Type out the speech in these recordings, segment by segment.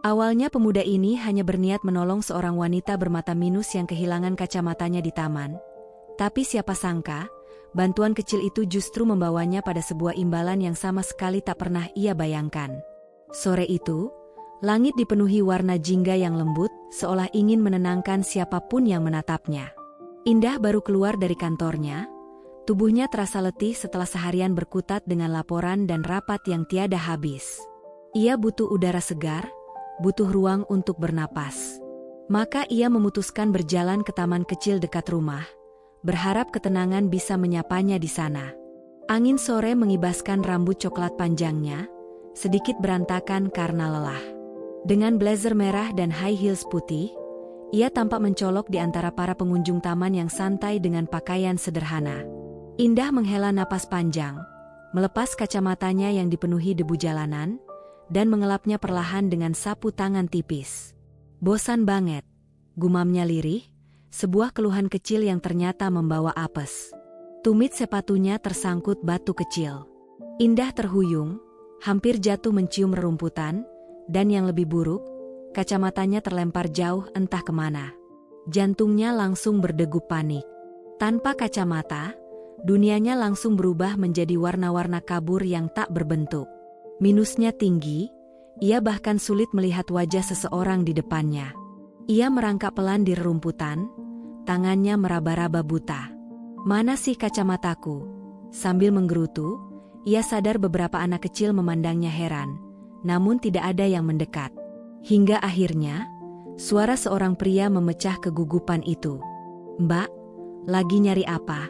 Awalnya pemuda ini hanya berniat menolong seorang wanita bermata minus yang kehilangan kacamatanya di taman. Tapi siapa sangka, bantuan kecil itu justru membawanya pada sebuah imbalan yang sama sekali tak pernah ia bayangkan. Sore itu, langit dipenuhi warna jingga yang lembut, seolah ingin menenangkan siapapun yang menatapnya. Indah baru keluar dari kantornya. Tubuhnya terasa letih setelah seharian berkutat dengan laporan dan rapat yang tiada habis. Ia butuh udara segar, butuh ruang untuk bernapas. Maka ia memutuskan berjalan ke taman kecil dekat rumah, berharap ketenangan bisa menyapanya di sana. Angin sore mengibaskan rambut coklat panjangnya, sedikit berantakan karena lelah. Dengan blazer merah dan high heels putih, ia tampak mencolok di antara para pengunjung taman yang santai dengan pakaian sederhana. Indah menghela napas panjang, melepas kacamatanya yang dipenuhi debu jalanan, dan mengelapnya perlahan dengan sapu tangan tipis. Bosan banget, gumamnya lirih, sebuah keluhan kecil yang ternyata membawa apes. Tumit sepatunya tersangkut batu kecil. Indah terhuyung, hampir jatuh mencium rerumputan, dan yang lebih buruk, kacamatanya terlempar jauh entah kemana. Jantungnya langsung berdegup panik. Tanpa kacamata, dunianya langsung berubah menjadi warna-warna kabur yang tak berbentuk. Minusnya tinggi, ia bahkan sulit melihat wajah seseorang di depannya. Ia merangkak pelan di rerumputan, tangannya meraba-raba buta. "Mana sih kacamataku?" Sambil menggerutu, ia sadar beberapa anak kecil memandangnya heran, namun tidak ada yang mendekat. Hingga akhirnya, suara seorang pria memecah kegugupan itu. "Mbak, lagi nyari apa?"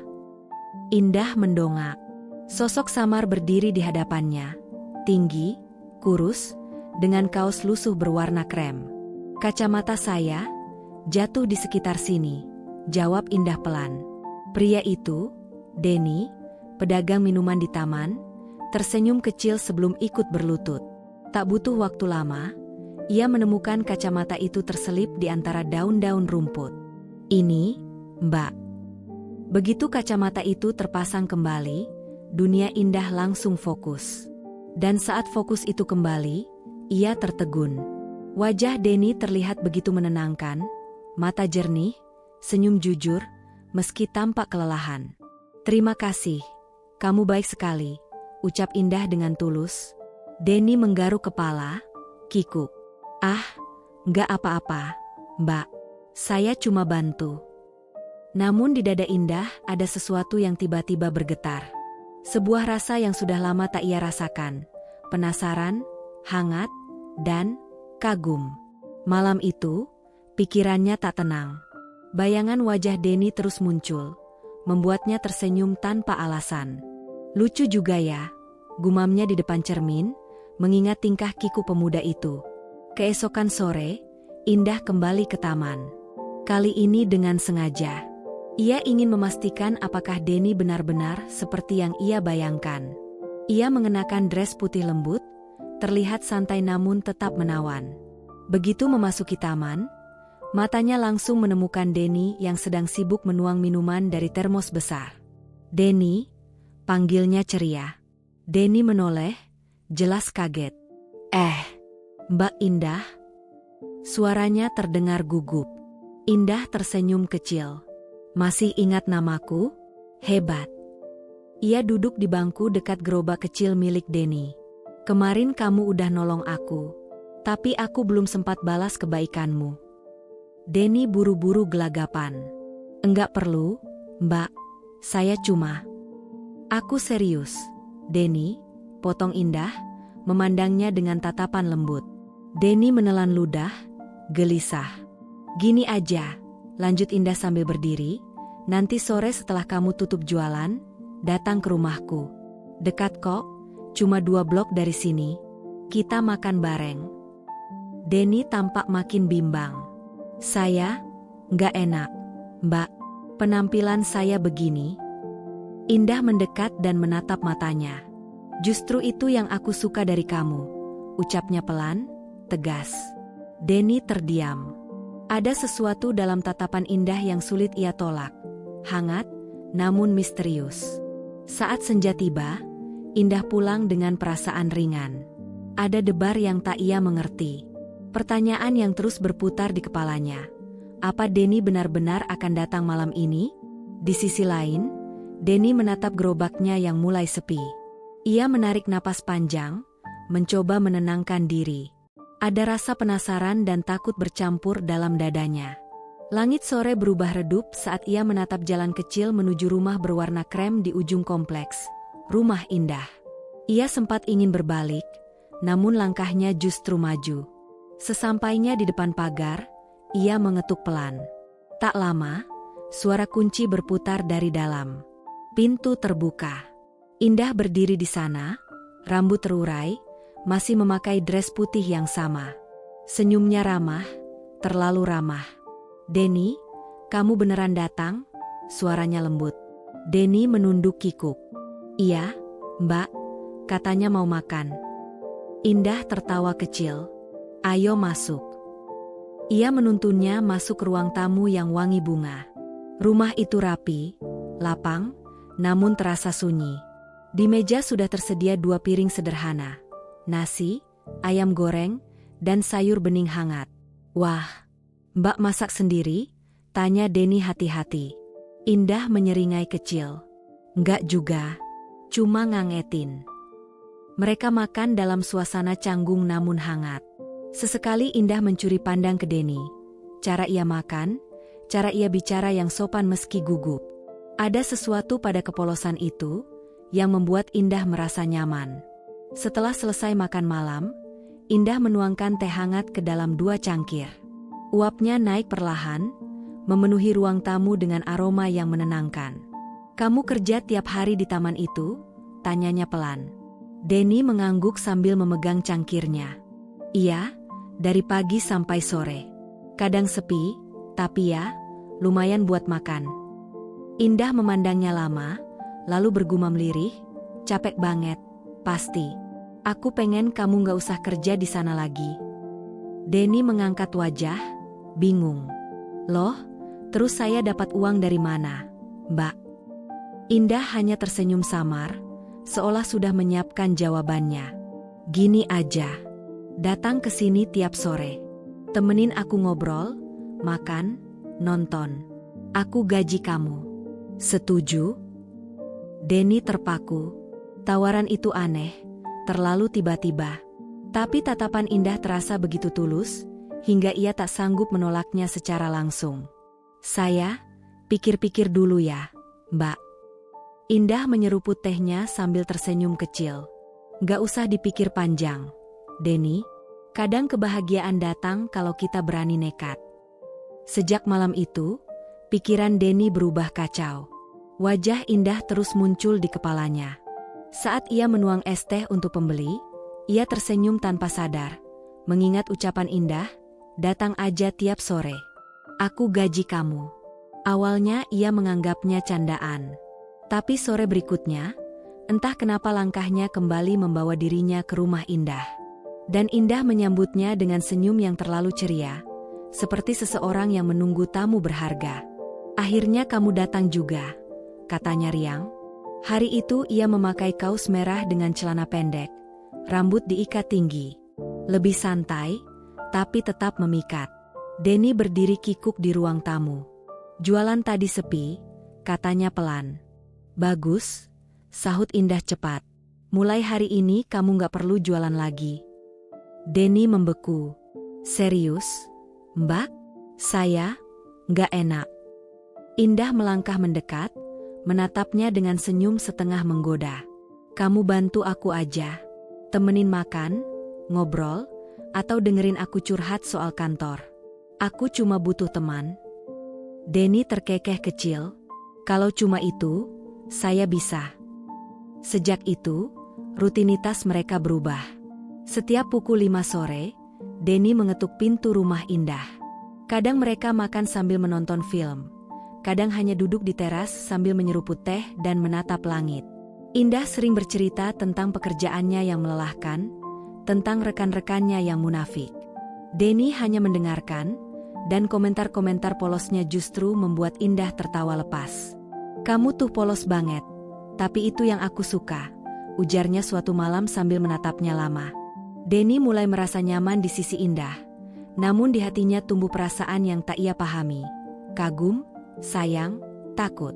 Indah mendongak. Sosok samar berdiri di hadapannya. Tinggi, kurus, dengan kaos lusuh berwarna krem. "Kacamata saya jatuh di sekitar sini," jawab Indah pelan. Pria itu, Denny, pedagang minuman di taman, tersenyum kecil sebelum ikut berlutut. Tak butuh waktu lama, ia menemukan kacamata itu terselip di antara daun-daun rumput. "Ini, Mbak." Begitu kacamata itu terpasang kembali, dunia Indah langsung fokus. Dan saat fokus itu kembali, ia tertegun. Wajah Denny terlihat begitu menenangkan, mata jernih, senyum jujur, meski tampak kelelahan. "Terima kasih, kamu baik sekali," ucap Indah dengan tulus. Denny menggaruk kepala, kikuk. "Ah, nggak apa-apa, Mbak. Saya cuma bantu." Namun di dada Indah ada sesuatu yang tiba-tiba bergetar. Sebuah rasa yang sudah lama tak ia rasakan. Penasaran, hangat, dan kagum. Malam itu, pikirannya tak tenang. Bayangan wajah Denny terus muncul, membuatnya tersenyum tanpa alasan. "Lucu juga ya," gumamnya di depan cermin, mengingat tingkah kiku pemuda itu. Keesokan sore, Indah kembali ke taman. Kali ini dengan sengaja. Ia ingin memastikan apakah Denny benar-benar seperti yang ia bayangkan. Ia mengenakan dress putih lembut, terlihat santai namun tetap menawan. Begitu memasuki taman, matanya langsung menemukan Denny yang sedang sibuk menuang minuman dari termos besar. "Denny," panggilnya ceria. Denny menoleh, jelas kaget. Mbak Indah?" Suaranya terdengar gugup. Indah tersenyum kecil. "Masih ingat namaku? Hebat." Ia duduk di bangku dekat gerobak kecil milik Denny. "Kemarin kamu udah nolong aku, tapi aku belum sempat balas kebaikanmu." Denny buru-buru gelagapan. "Enggak perlu, Mbak. Saya cuma..." "Aku serius, Denny," potong Indah, memandangnya dengan tatapan lembut. Denny menelan ludah, gelisah. "Gini aja," lanjut Indah sambil berdiri, "nanti sore setelah kamu tutup jualan, datang ke rumahku. Dekat kok, cuma 2 blok dari sini. Kita makan bareng." Denny tampak makin bimbang. "Saya, nggak enak, Mbak. Penampilan saya begini." Indah mendekat dan menatap matanya. "Justru itu yang aku suka dari kamu," ucapnya pelan, tegas. Denny terdiam. Ada sesuatu dalam tatapan Indah yang sulit ia tolak. Hangat, namun misterius. Saat senja tiba, Indah pulang dengan perasaan ringan. Ada debar yang tak ia mengerti. Pertanyaan yang terus berputar di kepalanya. Apa Denny benar-benar akan datang malam ini? Di sisi lain, Denny menatap gerobaknya yang mulai sepi. Ia menarik napas panjang, mencoba menenangkan diri. Ada rasa penasaran dan takut bercampur dalam dadanya. Langit sore berubah redup saat ia menatap jalan kecil menuju rumah berwarna krem di ujung kompleks. Rumah indah. Ia sempat ingin berbalik, namun langkahnya justru maju. Sesampainya di depan pagar, ia mengetuk pelan. Tak lama, suara kunci berputar dari dalam. Pintu terbuka. Indah berdiri di sana, rambut terurai, masih memakai dress putih yang sama. Senyumnya ramah, terlalu ramah. "Denny, kamu beneran datang?" Suaranya lembut. Denny menunduk kikuk. "Iya, Mbak," katanya mau makan. Indah tertawa kecil. "Ayo masuk." Ia menuntunnya masuk ke ruang tamu yang wangi bunga. Rumah itu rapi, lapang, namun terasa sunyi. Di meja sudah tersedia 2 piring sederhana. Nasi, ayam goreng, dan sayur bening hangat. "Wah, Mbak masak sendiri?" tanya Denny hati-hati. Indah menyeringai kecil. "Enggak juga, cuma ngangetin." Mereka makan dalam suasana canggung namun hangat. Sesekali Indah mencuri pandang ke Denny. Cara ia makan, cara ia bicara yang sopan meski gugup. Ada sesuatu pada kepolosan itu yang membuat Indah merasa nyaman. Setelah selesai makan malam, Indah menuangkan teh hangat ke dalam 2 cangkir. Uapnya naik perlahan, memenuhi ruang tamu dengan aroma yang menenangkan. "Kamu kerja tiap hari di taman itu?" tanyanya pelan. Denny mengangguk sambil memegang cangkirnya. "Iya, dari pagi sampai sore. Kadang sepi, tapi ya, lumayan buat makan." Indah memandangnya lama, lalu bergumam lirih, "Capek banget, pasti. Aku pengen kamu gak usah kerja di sana lagi." Denny mengangkat wajah, bingung. "Loh, terus saya dapat uang dari mana, Mbak?" Indah hanya tersenyum samar, seolah sudah menyiapkan jawabannya. "Gini aja, datang ke sini tiap sore. Temenin aku ngobrol, makan, nonton. Aku gaji kamu. Setuju?" Denny terpaku. Tawaran itu aneh, terlalu tiba-tiba. Tapi tatapan Indah terasa begitu tulus, hingga ia tak sanggup menolaknya secara langsung. "Saya pikir-pikir dulu ya, Mbak." Indah menyeruput tehnya sambil tersenyum kecil. "Gak usah dipikir panjang, Denny. Kadang kebahagiaan datang kalau kita berani nekat." Sejak malam itu, pikiran Denny berubah kacau. Wajah Indah terus muncul di kepalanya. Saat ia menuang es teh untuk pembeli, ia tersenyum tanpa sadar, mengingat ucapan Indah, "Datang aja tiap sore. Aku gaji kamu." Awalnya ia menganggapnya candaan. Tapi sore berikutnya, entah kenapa langkahnya kembali membawa dirinya ke rumah Indah. Dan Indah menyambutnya dengan senyum yang terlalu ceria, seperti seseorang yang menunggu tamu berharga. "Akhirnya kamu datang juga," katanya riang. Hari itu ia memakai kaos merah dengan celana pendek, rambut diikat tinggi. Lebih santai, tapi tetap memikat. Denny berdiri kikuk di ruang tamu. "Jualan tadi sepi," katanya pelan. "Bagus," sahut Indah cepat. "Mulai hari ini kamu gak perlu jualan lagi." Denny membeku. "Serius, Mbak? Saya gak enak." Indah melangkah mendekat, menatapnya dengan senyum setengah menggoda. "Kamu bantu aku aja. Temenin makan, ngobrol, atau dengerin aku curhat soal kantor. Aku cuma butuh teman." Denny terkekeh kecil. "Kalau cuma itu, saya bisa." Sejak itu, rutinitas mereka berubah. Setiap pukul 5 sore, Denny mengetuk pintu rumah Indah. Kadang mereka makan sambil menonton film. Kadang hanya duduk di teras sambil menyeruput teh dan menatap langit. Indah sering bercerita tentang pekerjaannya yang melelahkan, tentang rekan-rekannya yang munafik. Denny hanya mendengarkan, dan komentar-komentar polosnya justru membuat Indah tertawa lepas. "Kamu tuh polos banget, tapi itu yang aku suka," ujarnya suatu malam sambil menatapnya lama. Denny mulai merasa nyaman di sisi Indah, Namun di hatinya tumbuh perasaan yang tak ia pahami. Kagum, sayang, takut.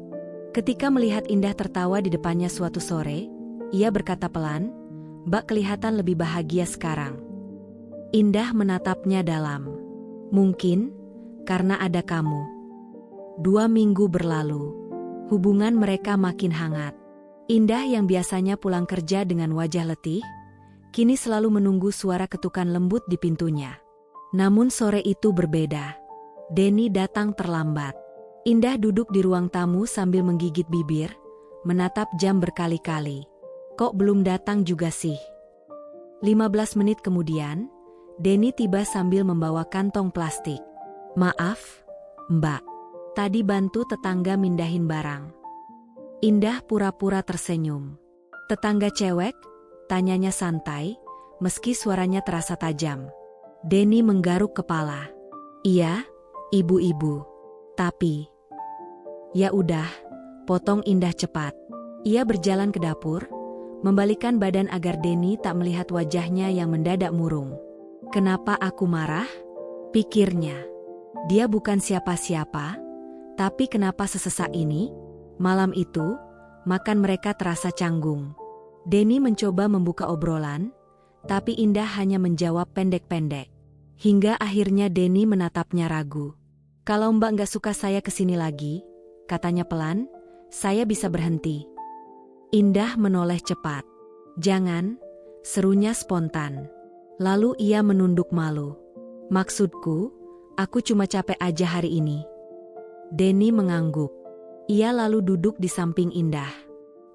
Ketika melihat Indah tertawa di depannya suatu sore, ia berkata pelan, "Mbak kelihatan lebih bahagia sekarang." Indah menatapnya dalam. "Mungkin, karena ada kamu." 2 minggu berlalu. Hubungan mereka makin hangat. Indah yang biasanya pulang kerja dengan wajah letih, kini selalu menunggu suara ketukan lembut di pintunya. Namun sore itu berbeda. Denny datang terlambat. Indah duduk di ruang tamu sambil menggigit bibir, menatap jam berkali-kali. Kok belum datang juga sih? 15 menit kemudian, Denny tiba sambil membawa kantong plastik. "Maaf, Mbak. Tadi bantu tetangga mindahin barang." Indah pura-pura tersenyum. "Tetangga cewek?" tanyanya santai, meski suaranya terasa tajam. Denny menggaruk kepala. "Iya, ibu-ibu. Tapi..." "Ya udah," potong Indah cepat. Ia berjalan ke dapur, membalikan badan agar Denny tak melihat wajahnya yang mendadak murung. "Kenapa aku marah?" pikirnya. Dia bukan siapa-siapa, tapi kenapa sesesak ini? Malam itu, makan mereka terasa canggung. Denny mencoba membuka obrolan, tapi Indah hanya menjawab pendek-pendek. Hingga akhirnya Denny menatapnya ragu. "Kalau Mbak nggak suka saya kesini lagi," katanya pelan, "saya bisa berhenti." Indah menoleh cepat. "Jangan," serunya spontan. Lalu ia menunduk malu. "Maksudku, aku cuma capek aja hari ini." Denny mengangguk. Ia lalu duduk di samping Indah.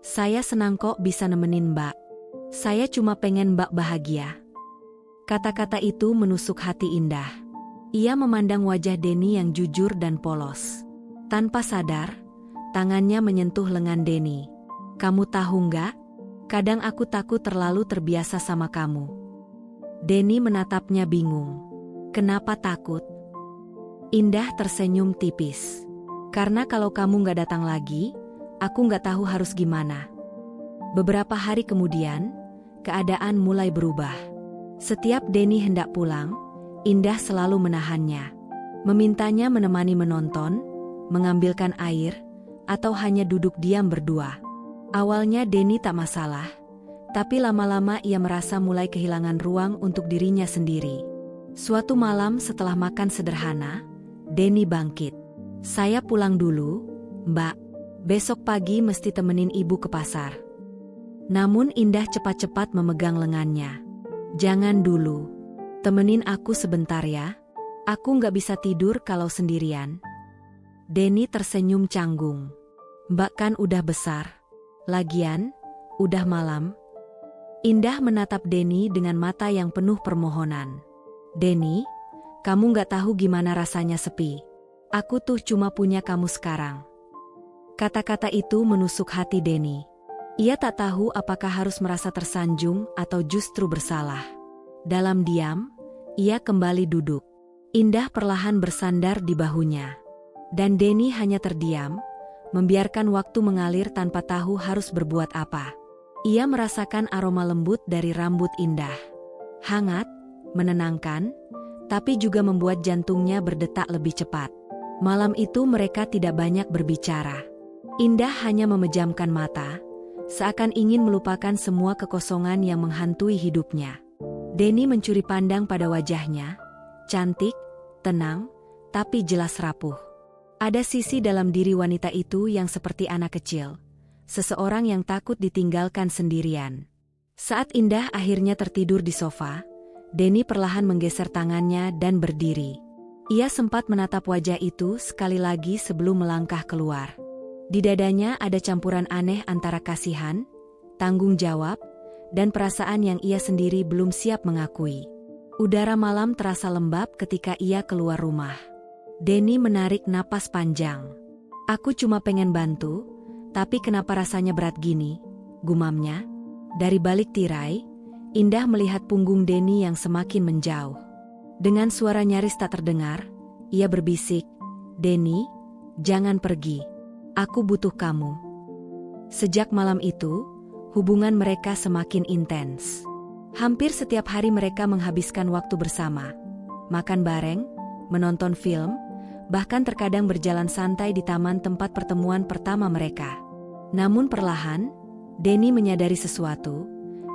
"Saya senang kok bisa nemenin Mbak. Saya cuma pengen Mbak bahagia." Kata-kata itu menusuk hati Indah. Ia memandang wajah Denny yang jujur dan polos. Tanpa sadar, tangannya menyentuh lengan Denny. "Kamu tahu nggak? Kadang aku takut terlalu terbiasa sama kamu." Denny menatapnya bingung. "Kenapa takut?" Indah tersenyum tipis. "Karena kalau kamu nggak datang lagi, aku nggak tahu harus gimana." Beberapa hari kemudian, keadaan mulai berubah. Setiap Denny hendak pulang, Indah selalu menahannya. Memintanya menemani menonton, mengambilkan air, atau hanya duduk diam berdua. Awalnya Denny tak masalah, tapi lama-lama ia merasa mulai kehilangan ruang untuk dirinya sendiri. Suatu malam setelah makan sederhana, Denny bangkit. "Saya pulang dulu, Mbak. Besok pagi mesti temenin ibu ke pasar." Namun Indah cepat-cepat memegang lengannya. "Jangan dulu. Temenin aku sebentar ya. Aku nggak bisa tidur kalau sendirian." Denny tersenyum canggung. "Mbak kan udah besar. Lagian, udah malam." Indah menatap Denny dengan mata yang penuh permohonan. "Denny, kamu nggak tahu gimana rasanya sepi. Aku tuh cuma punya kamu sekarang." Kata-kata itu menusuk hati Denny. Ia tak tahu apakah harus merasa tersanjung atau justru bersalah. Dalam diam, ia kembali duduk. Indah perlahan bersandar di bahunya. Dan Denny hanya terdiam, membiarkan waktu mengalir tanpa tahu harus berbuat apa. Ia merasakan aroma lembut dari rambut Indah. Hangat, menenangkan, tapi juga membuat jantungnya berdetak lebih cepat. Malam itu mereka tidak banyak berbicara. Indah hanya memejamkan mata, seakan ingin melupakan semua kekosongan yang menghantui hidupnya. Denny mencuri pandang pada wajahnya, cantik, tenang, tapi jelas rapuh. Ada sisi dalam diri wanita itu yang seperti anak kecil, seseorang yang takut ditinggalkan sendirian. Saat Indah akhirnya tertidur di sofa, Denny perlahan menggeser tangannya dan berdiri. Ia sempat menatap wajah itu sekali lagi sebelum melangkah keluar. Di dadanya ada campuran aneh antara kasihan, tanggung jawab, dan perasaan yang ia sendiri belum siap mengakui. Udara malam terasa lembab ketika ia keluar rumah. Denny menarik napas panjang. "Aku cuma pengen bantu, tapi kenapa rasanya berat gini?" gumamnya. Dari balik tirai, Indah melihat punggung Denny yang semakin menjauh. Dengan suara nyaris tak terdengar, ia berbisik, "Denny, jangan pergi. Aku butuh kamu." Sejak malam itu, hubungan mereka semakin intens. Hampir setiap hari mereka menghabiskan waktu bersama. makan bareng, menonton film, bahkan terkadang berjalan santai di taman tempat pertemuan pertama mereka. Namun perlahan, Denny menyadari sesuatu,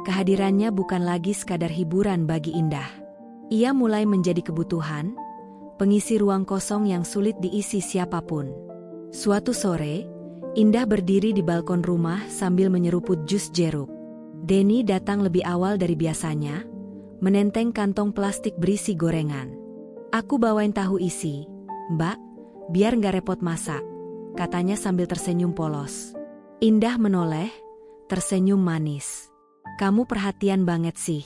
kehadirannya bukan lagi sekadar hiburan bagi Indah. Ia mulai menjadi kebutuhan, pengisi ruang kosong yang sulit diisi siapapun. Suatu sore, Indah berdiri di balkon rumah sambil menyeruput jus jeruk. Denny datang lebih awal dari biasanya, menenteng kantong plastik berisi gorengan. "Aku bawain tahu isi, Mbak, biar nggak repot masak," katanya sambil tersenyum polos. Indah menoleh, tersenyum manis. "Kamu perhatian banget sih.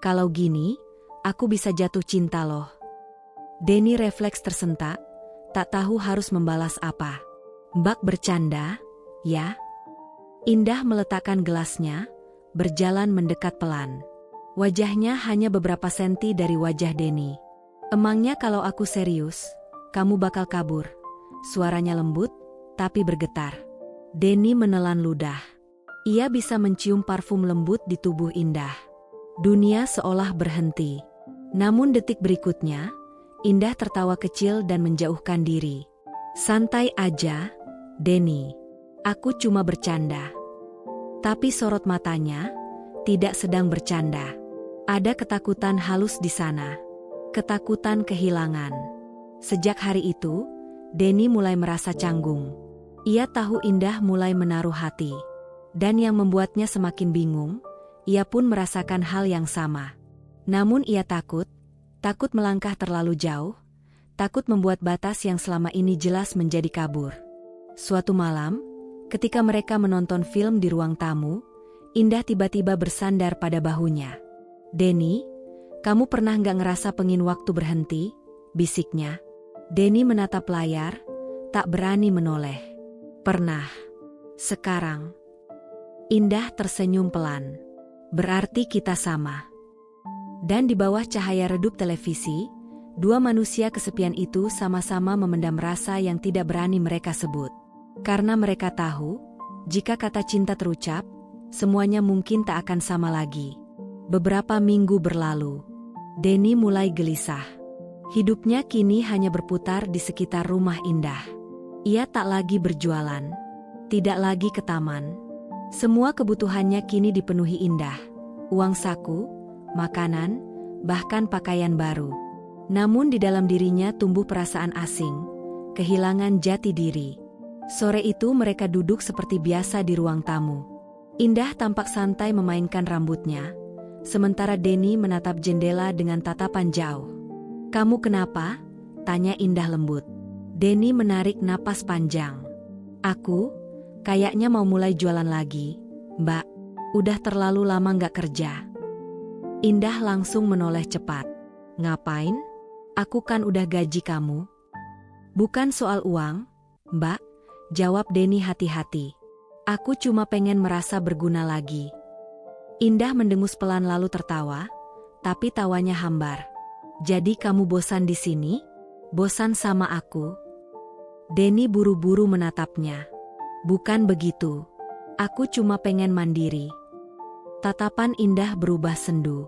Kalau gini, aku bisa jatuh cinta loh." Denny refleks tersentak, tak tahu harus membalas apa. "Mbak bercanda, ya?" Indah meletakkan gelasnya, berjalan mendekat pelan. Wajahnya hanya beberapa senti dari wajah Denny. "Emangnya kalau aku serius, kamu bakal kabur?" Suaranya lembut, tapi bergetar. Denny menelan ludah. Ia bisa mencium parfum lembut di tubuh Indah. Dunia seolah berhenti. Namun detik berikutnya, Indah tertawa kecil dan menjauhkan diri. "Santai aja, Denny. Aku cuma bercanda." Tapi sorot matanya tidak sedang bercanda. Ada ketakutan halus di sana. Ketakutan kehilangan. Sejak hari itu, Denny mulai merasa canggung. Ia tahu Indah mulai menaruh hati. Dan yang membuatnya semakin bingung, ia pun merasakan hal yang sama. Namun ia takut melangkah terlalu jauh, takut membuat batas yang selama ini jelas menjadi kabur. Suatu malam, ketika mereka menonton film di ruang tamu, Indah tiba-tiba bersandar pada bahunya. "Denny, kamu pernah nggak ngerasa pengin waktu berhenti?" bisiknya. Denny menatap layar, tak berani menoleh. "Pernah. Sekarang." Indah tersenyum pelan. "Berarti kita sama." Dan di bawah cahaya redup televisi, dua manusia kesepian itu sama-sama memendam rasa yang tidak berani mereka sebut. Karena mereka tahu, jika kata cinta terucap, semuanya mungkin tak akan sama lagi. Beberapa minggu berlalu. Denny mulai gelisah. Hidupnya kini hanya berputar di sekitar rumah Indah. Ia tak lagi berjualan, tidak lagi ke taman. Semua kebutuhannya kini dipenuhi Indah. Uang saku, makanan, bahkan pakaian baru. Namun di dalam dirinya tumbuh perasaan asing, kehilangan jati diri. Sore itu mereka duduk seperti biasa di ruang tamu. Indah tampak santai memainkan rambutnya, sementara Denny menatap jendela dengan tatapan jauh. "Kamu kenapa?" tanya Indah lembut. Denny menarik napas panjang. "Aku kayaknya mau mulai jualan lagi, Mbak. Udah terlalu lama nggak kerja." Indah langsung menoleh cepat. "Ngapain? Aku kan udah gaji kamu." "Bukan soal uang, Mbak," jawab Denny hati-hati. "Aku cuma pengen merasa berguna lagi." Indah mendengus pelan lalu tertawa, tapi tawanya hambar. "Jadi kamu bosan di sini? Bosan sama aku?" Denny buru-buru menatapnya. "Bukan begitu. Aku cuma pengen mandiri." Tatapan Indah berubah sendu.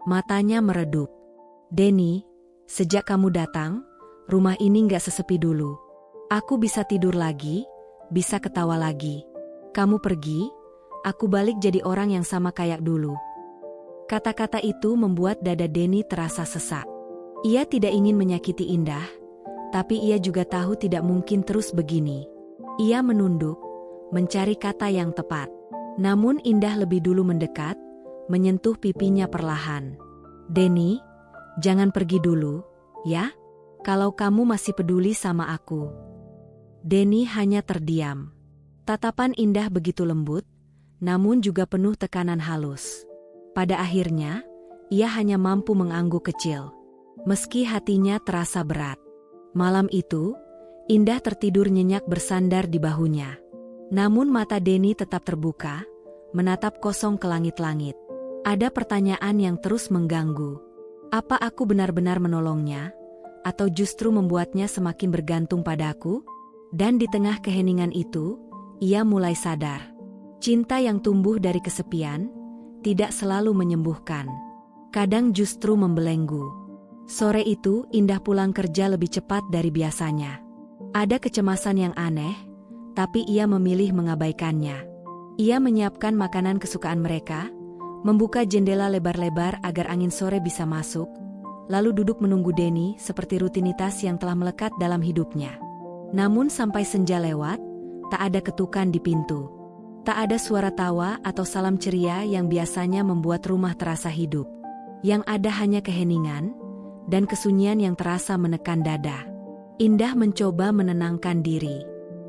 Matanya meredup. "Denny, sejak kamu datang, rumah ini nggak sesepi dulu. Aku bisa tidur lagi, bisa ketawa lagi. Kamu pergi, aku balik jadi orang yang sama kayak dulu." Kata-kata itu membuat dada Denny terasa sesak. Ia tidak ingin menyakiti Indah, tapi ia juga tahu tidak mungkin terus begini. Ia menunduk, mencari kata yang tepat. Namun Indah lebih dulu mendekat, menyentuh pipinya perlahan. "Denny, jangan pergi dulu, ya? Kalau kamu masih peduli sama aku." Denny hanya terdiam. Tatapan Indah begitu lembut, namun juga penuh tekanan halus. Pada akhirnya, ia hanya mampu mengangguk kecil. Meski hatinya terasa berat. Malam itu, Indah tertidur nyenyak bersandar di bahunya. Namun mata Denny tetap terbuka, menatap kosong ke langit-langit. Ada pertanyaan yang terus mengganggu. Apa aku benar-benar menolongnya, atau justru membuatnya semakin bergantung padaku? Dan di tengah keheningan itu, ia mulai sadar. Cinta yang tumbuh dari kesepian, tidak selalu menyembuhkan. Kadang justru membelenggu. Sore itu, Indah pulang kerja lebih cepat dari biasanya. Ada kecemasan yang aneh, tapi ia memilih mengabaikannya. Ia menyiapkan makanan kesukaan mereka, membuka jendela lebar-lebar agar angin sore bisa masuk, lalu duduk menunggu Denny seperti rutinitas yang telah melekat dalam hidupnya. Namun sampai senja lewat, tak ada ketukan di pintu. Tak ada suara tawa atau salam ceria yang biasanya membuat rumah terasa hidup. Yang ada hanya keheningan dan kesunyian yang terasa menekan dada. Indah mencoba menenangkan diri.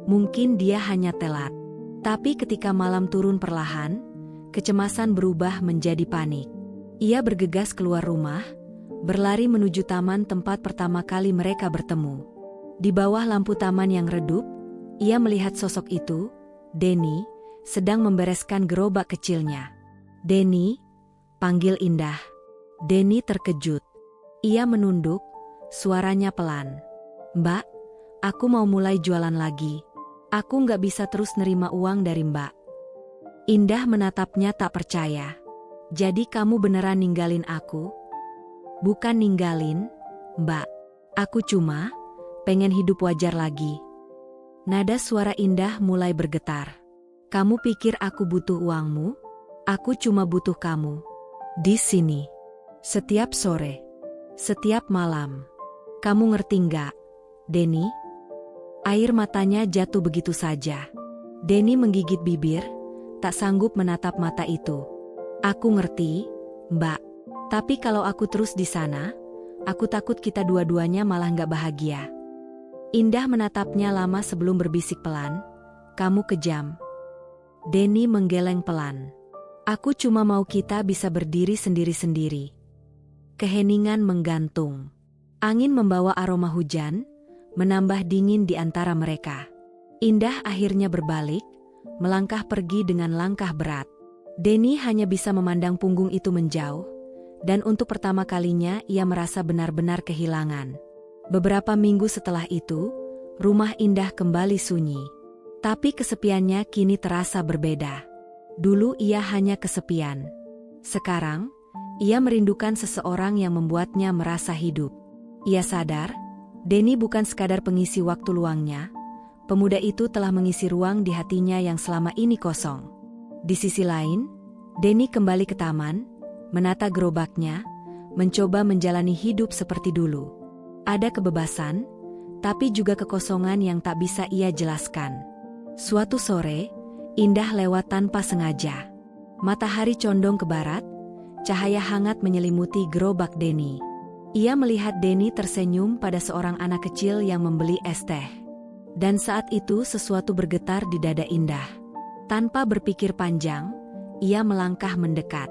Mungkin dia hanya telat. Tapi ketika malam turun perlahan, kecemasan berubah menjadi panik. Ia bergegas keluar rumah, berlari menuju taman tempat pertama kali mereka bertemu. Di bawah lampu taman yang redup, ia melihat sosok itu, Denny, sedang membereskan gerobak kecilnya. "Denny," panggil Indah. Denny terkejut. Ia menunduk, suaranya pelan. "Mbak, aku mau mulai jualan lagi. Aku nggak bisa terus nerima uang dari Mbak." Indah menatapnya tak percaya. "Jadi kamu beneran ninggalin aku?" "Bukan ninggalin, Mbak. Aku cuma pengen hidup wajar lagi." Nada suara Indah mulai bergetar. "Kamu pikir aku butuh uangmu? Aku cuma butuh kamu. Di sini. Setiap sore. Setiap malam. Kamu ngerti nggak, Denny?" Air matanya jatuh begitu saja. Denny menggigit bibir, tak sanggup menatap mata itu. "Aku ngerti, Mbak. Tapi kalau aku terus di sana, aku takut kita dua-duanya malah nggak bahagia." Indah menatapnya lama sebelum berbisik pelan, "Kamu kejam." Denny menggeleng pelan. "Aku cuma mau kita bisa berdiri sendiri-sendiri." Keheningan menggantung. Angin membawa aroma hujan, menambah dingin di antara mereka. Indah akhirnya berbalik, melangkah pergi dengan langkah berat. Denny hanya bisa memandang punggung itu menjauh, dan untuk pertama kalinya ia merasa benar-benar kehilangan. Beberapa minggu setelah itu, rumah Indah kembali sunyi. Tapi kesepiannya kini terasa berbeda. Dulu ia hanya kesepian. Sekarang, ia merindukan seseorang yang membuatnya merasa hidup. Ia sadar, Denny bukan sekadar pengisi waktu luangnya. Pemuda itu telah mengisi ruang di hatinya yang selama ini kosong. Di sisi lain, Denny kembali ke taman, menata gerobaknya, mencoba menjalani hidup seperti dulu. Ada kebebasan, tapi juga kekosongan yang tak bisa ia jelaskan. Suatu sore, Indah lewat tanpa sengaja. Matahari condong ke barat, cahaya hangat menyelimuti gerobak Denny. Ia melihat Denny tersenyum pada seorang anak kecil yang membeli es teh. Dan saat itu sesuatu bergetar di dada Indah. Tanpa berpikir panjang, ia melangkah mendekat.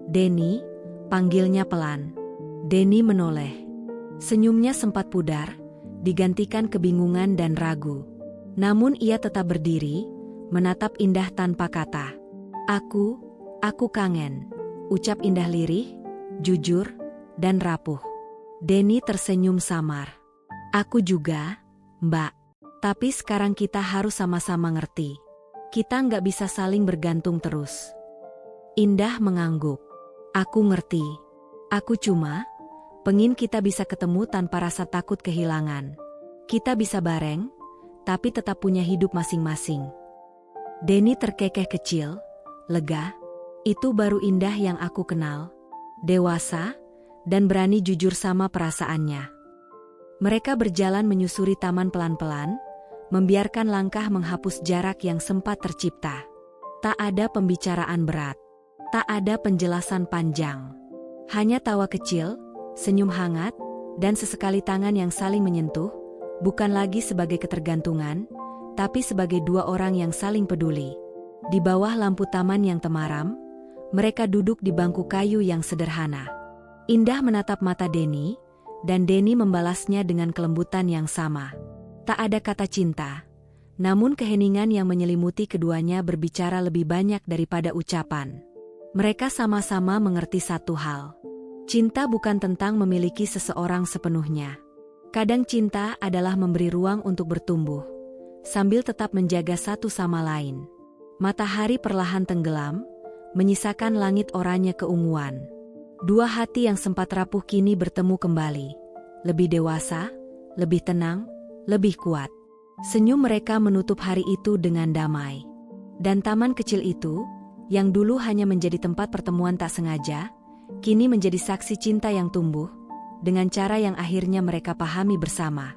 "Denny," panggilnya pelan. Denny menoleh. Senyumnya sempat pudar, digantikan kebingungan dan ragu. Namun ia tetap berdiri, menatap Indah tanpa kata. Aku kangen," ucap Indah lirih, jujur, dan rapuh. Denny tersenyum samar. "Aku juga, Mbak. Tapi sekarang kita harus sama-sama ngerti. Kita nggak bisa saling bergantung terus." Indah mengangguk. "Aku ngerti. Aku cuma pengin kita bisa ketemu tanpa rasa takut kehilangan. Kita bisa bareng, tapi tetap punya hidup masing-masing." Denny terkekeh kecil, lega. "Itu baru Indah yang aku kenal. Dewasa, dan berani jujur sama perasaannya." Mereka berjalan menyusuri taman pelan-pelan, membiarkan langkah menghapus jarak yang sempat tercipta. Tak ada pembicaraan berat. Tak ada penjelasan panjang. Hanya tawa kecil, senyum hangat, dan sesekali tangan yang saling menyentuh, bukan lagi sebagai ketergantungan, tapi sebagai dua orang yang saling peduli. Di bawah lampu taman yang temaram, mereka duduk di bangku kayu yang sederhana. Indah menatap mata Denny, dan Denny membalasnya dengan kelembutan yang sama. Tak ada kata cinta, namun keheningan yang menyelimuti keduanya berbicara lebih banyak daripada ucapan. Mereka sama-sama mengerti satu hal. Cinta bukan tentang memiliki seseorang sepenuhnya. Kadang cinta adalah memberi ruang untuk bertumbuh, sambil tetap menjaga satu sama lain. Matahari perlahan tenggelam, menyisakan langit oranye keunguan. Dua hati yang sempat rapuh kini bertemu kembali. Lebih dewasa, lebih tenang, lebih kuat. Senyum mereka menutup hari itu dengan damai. Dan taman kecil itu, yang dulu hanya menjadi tempat pertemuan tak sengaja, kini menjadi saksi cinta yang tumbuh, dengan cara yang akhirnya mereka pahami bersama.